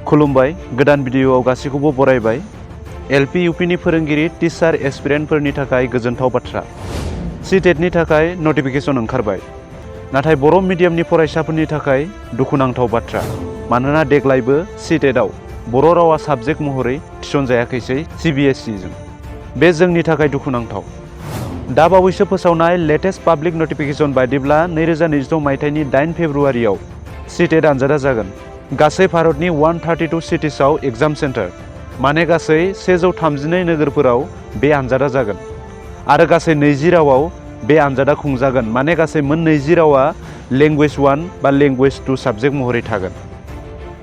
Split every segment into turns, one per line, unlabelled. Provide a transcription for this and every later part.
खुलुमबाय गोदान भिडिअआव गासैखौबो बरायबाय। एलपि इउपिनि फोरोंगिरि टिचार एस्पिरेन्टफोरनि थाखाय गोजोनथाव बाथ्रा। सिटेटनि थाखाय नटिफिकेसन ओंखारबाय। नाथाय बर' मिडियामनि फरायसाफोरनि थाखाय दुखुनांथाव बाथ्रा। मानोना देग्लायबो सिटेटआव बर' रावा साबजेक्ट महरै थिसनजायाखैसै सिबिएसइजों। बे जोंनि थाखाय दुखुनांथाव। दा बावैसो फोसावनाय लेटेस्ट पाब्लिक नटिफिकेसन बायदिब्ला 2022 मायथाइनि 8 फेब्रुआरियाव सिटेट आनजादा जागोन। गासै भारतनि 132 सिटिसआव एग्जाम सेन्टार माने गासै 132 नोगोरफोराव बे आनजादा जागोन आरो गासै 20 रावाव बे आनजादा खुंजागोन माने गासै मोन 20 रावा लेंगुवेज 1 बा लेंगुवेज 2 साबजेक्ट महरै थागोन।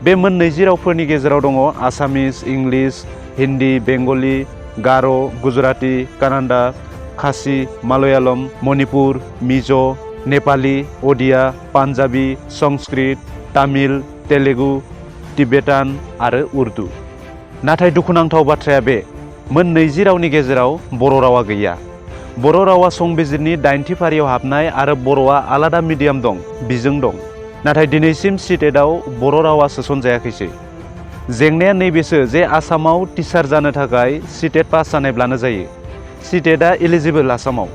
बे मोन 20 रावफोरनि गेजेराव दङ आसामिस, इंलिश, हिन्दी, बेंगली, गार', गुजराती, कानाडा, खासि, मालयालम, मणिपुर, मिज', नेपाली, ओडिया, पान्जाबी, संस्कृत, तामिल, तेलुगु, तिब्बेतान आरो उर्दु। नाथाय दुखुनांथाव बाथ्राया बे मोन 20 रावनि गेजेराव बर' रावा गैया। बर' रावा संबिजिरनि 8थि फारियाव हाबनाय आरो बर'आ आलादा मिडियाम दं, बिजों दं। नाथाय दिनैसिम सिटेटआव बर' रावा सोसनजायाखैसै। जेंनाया नैबेसो जे आसामाव टिचार जानो थाखाय सिटेट पास जानायब्लानो जायो। सिटेटआ एलिजिबल आसामाव।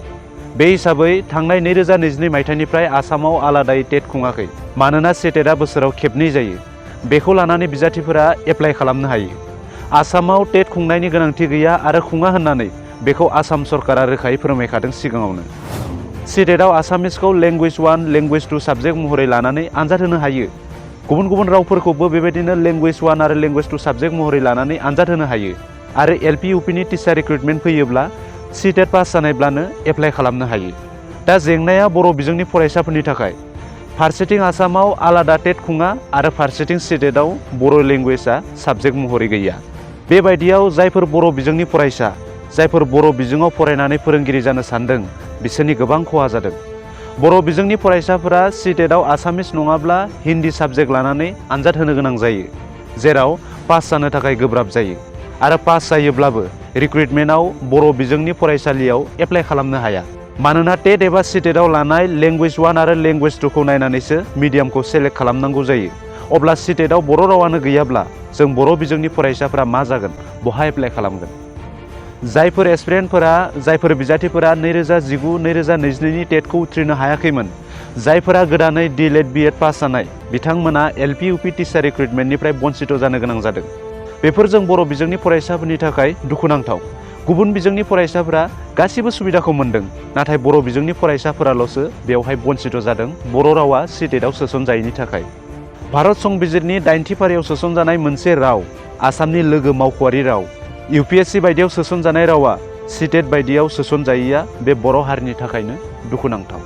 बे हिसाबै थांनाय 2022 मायथाइनिफ्राय आसामाव आलादायै टेट खुङाखै। मानोना सिटेटआ बोसोराव खेबनै जायो। बेखौ लानानै बिजाथिफोरा एप्लाइ खालामनो हायो। आसामाव टेट खुंनायनि गोनांथि गैया आरो खुङा होननानै बेखौ आसाम सरकारा रोखायै फोरमायखादों सिगाङावनो। सिटेटआव आसामिसखौ लेंगुवेज 1, लेंगुवेज 2 साबजेक्ट महरै लानानै आनजाद होनो हायो। गुबुन गुबुन रावफोरखौबो बेबायदिनो लेंगुवेज 1 आरो लेंगुवेज 2 साबजेक्ट महरै लानानै आनजाद होनो हायो। आरो एलपि इउपिनि टिचार रिक्रुटमेन्ट फैयोब्ला सिटेट पास जानायब्लानो एप्लाइ खालामनो हायो। दा जेंनाया बर' बिजोंनि फरायसाफोरनि थाखाय। फारसेथिं आसामाव आलादा टेट खुङा आरो फारसेथिं सिटेटआव बर' लेंगुवेजआ साबजेक्ट महरै गैया। बेबायदियाव जायफोर बर' बिजोंनि फरायसा, जायफोर बर' बिजोङाव फरायनानै फोरोंगिरि जानो सानदों, बिसोरनि गोबां खहा जादों। बर' बिजोंनि फरायसाफोरा सिटेटआव आसामिस नङाब्ला हिन्दी साबजेक्ट लानानै आनजाद होनो गोनां जायो, जेराव पास जानो थाखाय गोब्राब जायो। आरो पास जायोब्लाबो रिक्रुटमेन्टआव बर' बिजोंनि फरायसालियाव एप्लाइ खालामनो हाया। मानोना टेट एबा सिटेटआव लानाय लेंगुवेज 1 आरो लेंगुवेज 2 खौ नायनानैसो मिडियामखौ सेलेक्ट खालामनांगौ जायो। अब्ला सिटेटआव बर' रावानो गैयाब्ला जों बर' बिजोंनि फरायसाफोरा मा जागोन, बहा एप्लाइ खालामगोन? जायफोर एस्पिरेन्टफोरा, जायफोर बिजाथिफोरा 2019-2022 नि टेटखौ उथ्रिनो हायाखैमोन, जायफोरा गोदानै DLED BEd पास जानाय, बिथांमोना एलपि इउपि टिचार रिक्रुटमेन्टनिफ्राय बन्सित जानो गोनां जादों। बेफोर जों बर' बिजोंनि फरायसाफोरनि थाखाय दुखुनांथाव। गुबुन बिजोंनि फरायसाफोरा गासिबो सुबिदाखौ मोन्दों, नाथाय बर' बिजोंनि फरायसाफोराल'सो बेवहाय बन्सित जादों बर' रावा सिटेटआव सोसनजायैनि थाखाय। भारत संबिजिरनि 8थि फारियाव सोसनजानाय मोनसे राव, आसामनि लोगो मावख'आरि राव, UPSC बायदियाव सोसनजानाय रावा सिटेट बायदियाव सोसनजायैया बे बर' हारिनि थाखायनो दुखुनांथाव।